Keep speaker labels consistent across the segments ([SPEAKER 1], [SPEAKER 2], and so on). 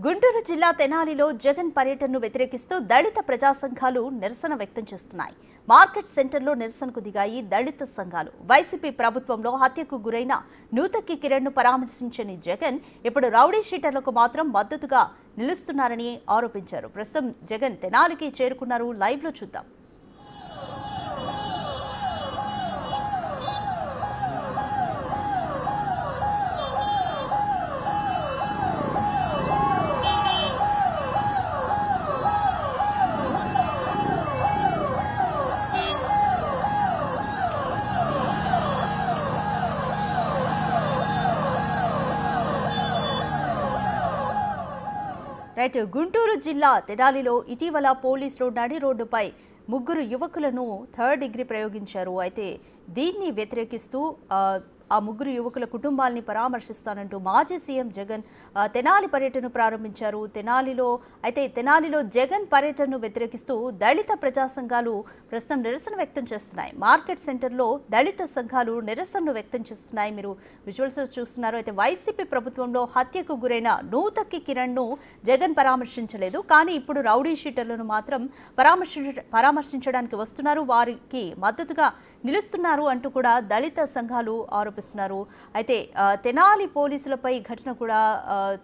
[SPEAKER 1] గుంటూరు జిల్లా తెనాలిలో జగన్ పర్యటనను వ్యతిరేకిస్తూ దళిత ప్రజా సంఘాలు నిరసన వ్యక్తం చేస్తున్నాయి. మార్కెట్ సెంటర్లో నిరసనకు దిగాయి దళిత సంఘాలు. వైసీపీ ప్రభుత్వంలో హత్యకు గురైన నూతక్కి కిరణ్ను పరామర్శించని జగన్ ఇప్పుడు రౌడీ షీటర్లకు మాత్రం మద్దతుగా నిలుస్తున్నారని ఆరోపించారు. ప్రస్తుతం జగన్ తెనాలికి చేరుకున్నారు. లైవ్లో చూద్దాం. రైట్, గుంటూరు జిల్లా తెనాలిలో ఇటీవల పోలీసులు నడి రోడ్డుపై ముగ్గురు యువకులను థర్డ్ డిగ్రీ ప్రయోగించారు. అయితే దీన్ని వ్యతిరేకిస్తూ ఆ ముగ్గురు యువకుల కుటుంబాలని పరామర్శిస్తానంటూ మాజీ సీఎం జగన్ తెనాలి పర్యటనను ప్రారంభించారు. తెనాలిలో జగన్ పర్యటనను వ్యతిరేకిస్తూ దళిత ప్రజా సంఘాలు ప్రస్తుతం నిరసన వ్యక్తం చేస్తున్నాయి. మార్కెట్ సెంటర్లో దళిత సంఘాలు నిరసనను వ్యక్తం చేస్తున్నాయి. మీరు విజువల్స్ చూస్తున్నారు. అయితే వైసీపీ ప్రభుత్వంలో హత్యకు గురైన నూతక్కి కిరణ్ను జగన్ పరామర్శించలేదు. కానీ ఇప్పుడు రౌడీ షీటర్లను మాత్రం పరామర్శించడానికి వస్తున్నారు, వారికి మద్దతుగా నిలుస్తున్నారు అంటూ కూడా దళిత సంఘాలు ఆరోపిస్తున్నారు. అయితే తెనాలి పోలీసులపై ఘటన కూడా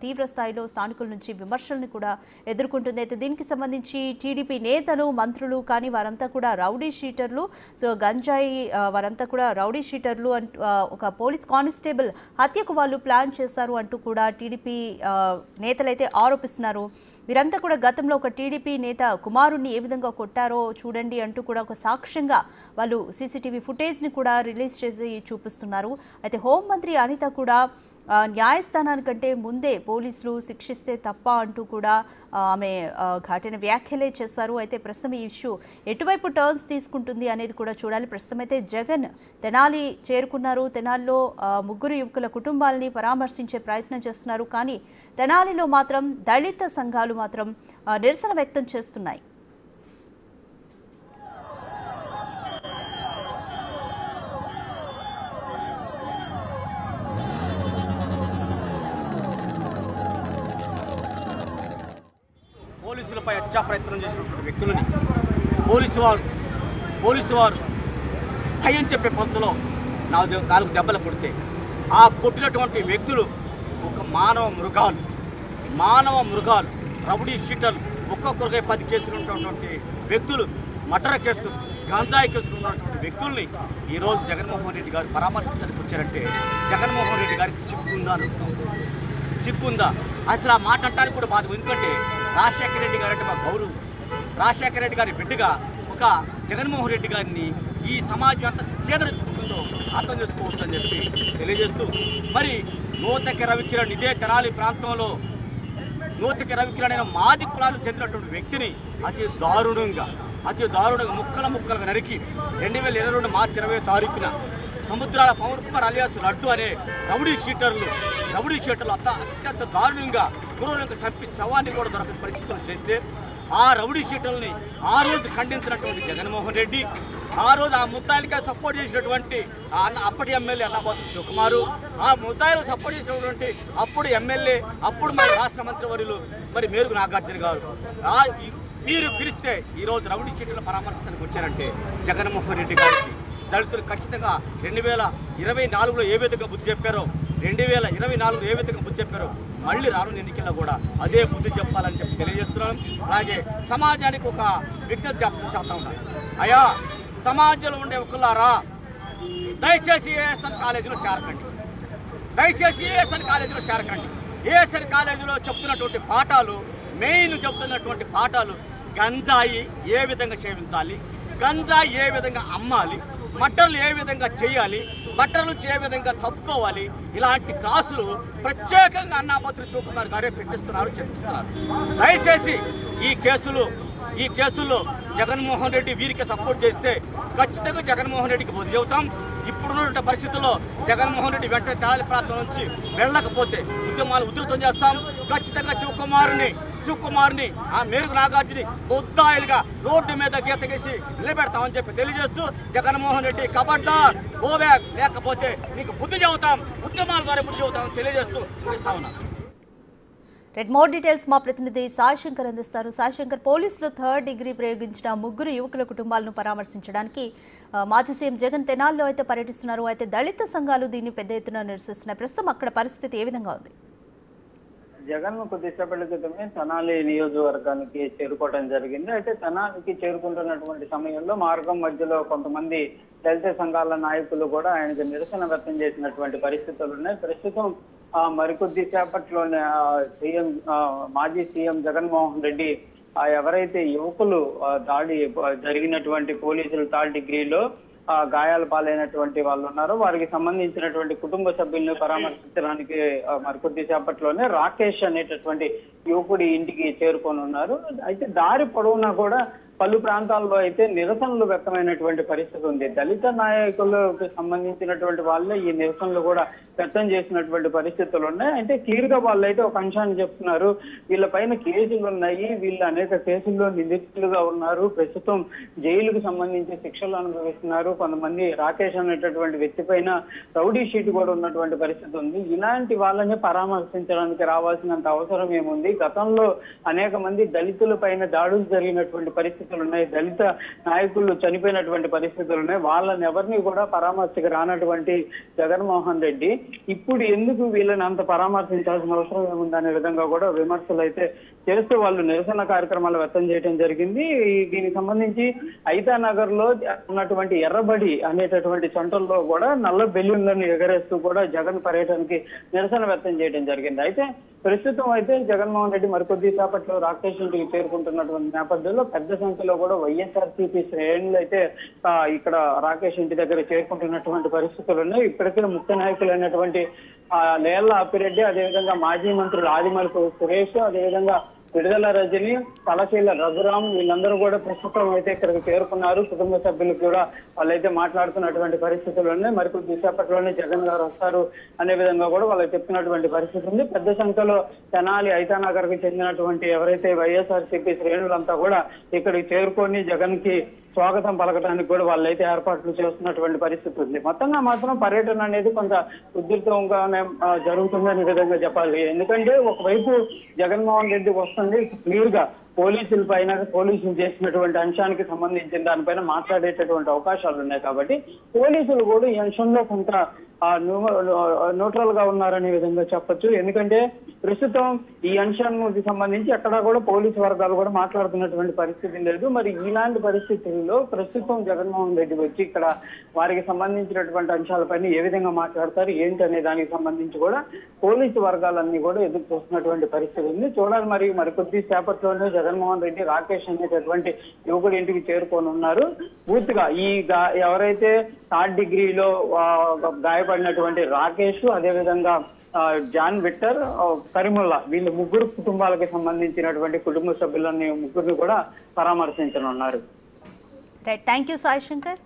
[SPEAKER 1] తీవ్ర స్థాయిలో స్థానికుల నుంచి విమర్శలను కూడా ఎదుర్కొంటుంది. అయితే దీనికి సంబంధించి టీడీపీ నేతలు, మంత్రులు కానీ వారంతా కూడా రౌడీ షీటర్లు, గంజాయి వారంతా కూడా రౌడీ షీటర్లు అంటూ ఒక పోలీస్ కానిస్టేబుల్ హత్యకు వాళ్ళు ప్లాన్ చేశారు అంటూ కూడా టీడీపీ నేతలైతే ఆరోపిస్తున్నారు. వీరంతా కూడా గతంలో ఒక టీడీపీ నేత కుమారుణ్ణి ఏ విధంగా కొట్టారో చూడండి అంటూ కూడా ఒక సాక్ష్యంగా వాళ్ళు సీసీటీవీ ఫుటేజ్ని కూడా రిలీజ్ చేసి చూపిస్తున్నారు. అయితే హోంమంత్రి అనిత కూడా న్యాయస్థానానికంటే ముందే పోలీసులు శిక్షిస్తే తప్ప అంటూ కూడా ఆమె ఘాటైన వ్యాఖ్యలే చేశారు. అయితే ప్రస్తుతం ఈ ఇష్యూ ఎటువైపు టర్న్స్ తీసుకుంటుంది అనేది కూడా చూడాలి. ప్రస్తుతం అయితే జగన్ తెనాలి చేరుకున్నారు. తెనాలిలో ముగ్గురు యువకుల కుటుంబాలని పరామర్శించే ప్రయత్నం చేస్తున్నారు. కానీ తెనాలిలో మాత్రం దళిత సంఘాలు మాత్రం నిరసన వ్యక్తం చేస్తున్నాయి.
[SPEAKER 2] పోలీసులపై హత్యా ప్రయత్నం చేసినటువంటి వ్యక్తులని పోలీసు వారు భయం చెప్పే పొంతలో 4 దెబ్బలు కొడితే ఆ కొట్టినటువంటి వ్యక్తులు ఒక మానవ మృగాలు రౌడీ షీటర్లు, ఒక్కొక్కరికై 10 కేసులు ఉన్నటువంటి వ్యక్తులు, మర్డర్ కేసులు, గంజాయి కేసులు ఉన్నటువంటి వ్యక్తుల్ని ఈరోజు జగన్మోహన్ రెడ్డి గారు పరామర్శించడానికి వచ్చారంటే జగన్మోహన్ రెడ్డి గారికి సిగ్గుందా? అసలు ఆ మాట అంటానికి కూడా బాధ. ఎందుకంటే రాజశేఖర రెడ్డి గారు అంటే మా గౌరవం. రాజశేఖర రెడ్డి గారి బిడ్డగా ఒక జగన్మోహన్ రెడ్డి గారిని ఈ సమాజం ఎంత చేదరించుకుంటుందో అర్థం చేసుకోవచ్చు అని చెప్పి తెలియజేస్తూ, మరి నూతక్కి రవికిరణ్ ఇదే తెనాలి ప్రాంతంలో నూతక్కి రవికిరణ్ అయిన మాది కులాలకు చెందినటువంటి వ్యక్తిని అతి దారుణంగా ముక్కలుగా నరికి 2022 మార్చి 20వ తారీఖున సముద్రాల పవన్ కుమార్ అలియాస్ లడ్డు అనే రౌడీ షీటర్లు అత్యంత దారుణంగా క్రూరంగా చంపి శవాన్ని కూడా దొరకని పరిస్థితులు చేస్తే ఆ రౌడీ షీటర్లని ఆ రోజు ఖండించినటువంటి జగన్మోహన్ రెడ్డి, ఆ రోజు ఆ ముద్దాయిలకే సపోర్ట్ చేసినటువంటి అప్పటి ఎమ్మెల్యే అన్నాబోతు శివకుమారు, ఆ ముద్దాయిలు సపోర్ట్ చేసినటువంటి అప్పుడు ఎమ్మెల్యే, అప్పుడు మరి రాష్ట్ర మంత్రి వర్యులు మరి మేరుగు నాగార్జున గారు మీరు పిలిస్తే ఈరోజు రౌడీ షీటర్లు పరామర్శించడానికి వచ్చారంటే జగన్మోహన్ రెడ్డి గారికి దళితులు ఖచ్చితంగా 2024లో ఏ విధంగా బుద్ధి చెప్పారో 2024లో ఏ విధంగా బుద్ధి చెప్పారో మళ్ళీ రానున్న ఎన్నికల్లో కూడా అదే బుద్ధి చెప్పాలని చెప్పి తెలియజేస్తున్నాను. అలాగే సమాజానికి ఒక విజ్ఞప్తి చేస్తా ఉన్నాను. అయ్యా, సమాజంలో ఉండే ఒకళ్ళారా, దయచేసి ఏఎస్ఎన్ కాలేజీలో చేరకండి. ఏఎస్ఎన్ కాలేజీలో చెప్తున్నటువంటి పాఠాలు, మెయిన్ చెప్తున్నటువంటి పాఠాలు గంజాయి ఏ విధంగా సేవించాలి, గంజాయి ఏ విధంగా అమ్మాలి, మర్డర్లు ఏ విధంగా చేయాలి, మర్డర్ నుంచి ఏ విధంగా తప్పుకోవాలి, ఇలాంటి క్లాసులు ప్రత్యేకంగా అన్నాబోతు శివకుమార్ గారే చెప్పిస్తున్నారు. దయచేసి ఈ కేసుల్లో జగన్మోహన్ రెడ్డి వీరికి సపోర్ట్ చేస్తే ఖచ్చితంగా జగన్మోహన్ రెడ్డికి బుద్ధి చెబుతాం. ఇప్పుడున్న పరిస్థితుల్లో జగన్మోహన్ రెడ్డి వెంటనే తెనాలి ప్రాంతం నుంచి వెళ్ళకపోతే ఉద్యమాలు ఉధృతం చేస్తాం. ఖచ్చితంగా శివకుమార్ని ఆ మేరుగు నాగార్జుని ముద్దాయిలుగా రోడ్డు మీద గీత గీసి నిలబెడతామని చెప్పి తెలియజేస్తూ, జగన్మోహన్ రెడ్డి కబడ్దార్ గో బ్యాక్, లేకపోతే నీకు బుద్ధి చెబుతాం, ఉద్యమాల ద్వారా బుద్ధి చెబుతామని తెలియజేస్తూ ఇస్తా ఉన్నాను.
[SPEAKER 1] మోర్ డీటెయిల్స్ మా ప్రతినిధి సాయి శంకర్ అందిస్తారు. సాయి శంకర్, పోలీసులు 3rd డిగ్రీ ప్రయోగించిన 3 యువకుల కుటుంబాలను పరామర్శించడానికి మాజీ సీఎం జగన్ తెనాల్లో అయితే పర్యటిస్తున్నారు. అయితే దళిత సంఘాలు దీన్ని పెద్ద ఎత్తున నిరసిస్తున్నాయి. ప్రస్తుతం అక్కడ పరిస్థితి ఏ విధంగా ఉంది?
[SPEAKER 3] జగన్ కొద్దిసేపటి క్రితమే తెనాలి నియోజకవర్గానికి చేరుకోవడం జరిగింది. అయితే తెనాలికి చేరుకుంటున్నటువంటి సమయంలో మార్గం మధ్యలో కొంతమంది దళిత సంఘాల నాయకులు కూడా ఆయనకు నిరసన వ్యక్తం చేసినటువంటి పరిస్థితులు ఉన్నాయి. ప్రస్తుతం మరికొద్ది సేపట్లోనే మాజీ సీఎం జగన్మోహన్ రెడ్డి ఎవరైతే యువకులు దాడి జరిగినటువంటి పోలీసులు 3rd డిగ్రీలో గాయాల పాలైనటువంటి వాళ్ళు ఉన్నారో వారికి సంబంధించినటువంటి కుటుంబ సభ్యులను పరామర్శించడానికి మరికొద్ది సేపట్లోనే రాకేష్ అనేటటువంటి యువకుడి ఇంటికి చేరుకొని ఉన్నారు. అయితే దారి పొడవునా కూడా పలు ప్రాంతాల్లో అయితే నిరసనలు వ్యక్తమైనటువంటి పరిస్థితి ఉంది. దళిత నాయకులకు సంబంధించినటువంటి వాళ్ళే ఈ నిరసనలు కూడా వ్యక్తం చేసినటువంటి పరిస్థితులు ఉన్నాయి. అంటే క్లియర్ గా వాళ్ళు అయితే ఒక అంశాన్ని చెప్తున్నారు, వీళ్ళ పైన కేసులు ఉన్నాయి, వీళ్ళు అనేక కేసుల్లో నిందితులుగా ఉన్నారు, ప్రస్తుతం జైలుకు సంబంధించి శిక్షలు అనుభవిస్తున్నారు, కొంతమంది రాకేష్ అనేటటువంటి వ్యక్తి పైన రౌడీ షీట్ కూడా ఉన్నటువంటి పరిస్థితి ఉంది. ఇలాంటి వాళ్ళని పరామర్శించడానికి రావాల్సినంత అవసరం ఏముంది? గతంలో అనేక మంది దళితుల పైన దాడులు జరిగినటువంటి పరిస్థితులు ఉన్నాయి, దళిత నాయకులు చనిపోయినటువంటి పరిస్థితులు ఉన్నాయి. వాళ్ళని ఎవరిని కూడా పరామర్శకు రానటువంటి జగన్మోహన్ రెడ్డి ఇప్పుడు ఎందుకు వీళ్ళని అంత పరామర్శించాల్సిన అవసరం ఏముందనే విధంగా కూడా విమర్శలు అయితే చేస్తూ వాళ్ళు నిరసన కార్యక్రమాలు వ్యక్తం చేయడం జరిగింది. దీనికి సంబంధించి ఐతానగర్ లో ఉన్నటువంటి ఎర్రబడి అనేటటువంటి సెంటర్లో కూడా నల్ల బెలూన్లను ఎగరేస్తూ కూడా జగన్ పర్యటనకి నిరసన వ్యక్తం చేయడం జరిగింది. అయితే ప్రస్తుతం అయితే జగన్మోహన్ రెడ్డి మరికొద్ది సేపట్లో రాకేష్ ఇంటికి చేరుకుంటున్నటువంటి నేపథ్యంలో పెద్ద సంఖ్యలో కూడా వైఎస్ఆర్సీపీ శ్రేణులు అయితే ఇక్కడ రాకేష్ ఇంటి దగ్గర చేరుకుంటున్నటువంటి పరిస్థితులు ఉన్నాయి. ఇప్పటికే ముఖ్య నాయకులైనటువంటి లేళ్ల అప్పిరెడ్డి, అదేవిధంగా మాజీ మంత్రులు ఆదిమూలపు సురేష్, అదేవిధంగా విడుదల రజని, తలశీల రఘురాం వీళ్ళందరూ కూడా ప్రస్తుతం అయితే ఇక్కడికి చేరుకున్నారు. కుటుంబ సభ్యులు కూడా వాళ్ళైతే మాట్లాడుతున్నటువంటి పరిస్థితులు ఉన్నాయి. మరికొద్ది సేపట్లోనే జగన్ గారు వస్తారు అనే విధంగా కూడా వాళ్ళకి చెప్తున్నటువంటి పరిస్థితి ఉంది. పెద్ద సంఖ్యలో తెనాలి ఐతానగర్ కి చెందినటువంటి ఎవరైతే వైఎస్ఆర్సీపీ శ్రేణులంతా కూడా ఇక్కడికి చేరుకొని జగన్ కి స్వాగతం పలకడానికి కూడా వాళ్ళైతే ఏర్పాట్లు చేస్తున్నటువంటి పరిస్థితి ఉంది. మొత్తంగా మాత్రం పర్యటన అనేది కొంత ఉధృతంగానే జరుగుతుందనే విధంగా చెప్పాలి. ఎందుకంటే ఒకవైపు జగన్మోహన్ రెడ్డి వస్తుంది, క్లియర్ గా పోలీసుల పైన పోలీసులు చేసినటువంటి అంశానికి సంబంధించిన దానిపైన మాట్లాడేటటువంటి అవకాశాలు ఉన్నాయి. కాబట్టి పోలీసులు కూడా ఈ అంశంలో కొంత న్యూట్రల్ గా ఉన్నారనే విధంగా చెప్పొచ్చు. ఎందుకంటే ప్రస్తుతం ఈ అంశానికి సంబంధించి ఎక్కడా కూడా పోలీసు వర్గాలు కూడా మాట్లాడుతున్నటువంటి పరిస్థితి లేదు. మరి ఇలాంటి పరిస్థితుల్లో ప్రస్తుతం జగన్మోహన్ రెడ్డి వచ్చి ఇక్కడ వారికి సంబంధించినటువంటి అంశాలపైన ఏ విధంగా మాట్లాడతారు ఏంటి అనే దానికి సంబంధించి కూడా పోలీసు వర్గాలన్నీ కూడా ఎదురు చూస్తున్నటువంటి పరిస్థితి ఉంది. చూడాలి మరికొద్ది సేపట్లోనే జగన్మోహన్ రెడ్డి రాకేష్ అనేటటువంటి యువకుడి ఇంటికి చేరుకొని ఉన్నారు. పూర్తిగా ఎవరైతే 3rd డిగ్రీలో గాయపడినటువంటి రాకేష్, అదేవిధంగా జాన్ విక్టర్, కరీముల్లా వీళ్ళు 3 కుటుంబాలకు సంబంధించినటువంటి కుటుంబ సభ్యులని 3 కూడా పరామర్శించనున్నారు.
[SPEAKER 1] Right, thank you Sai Shankar.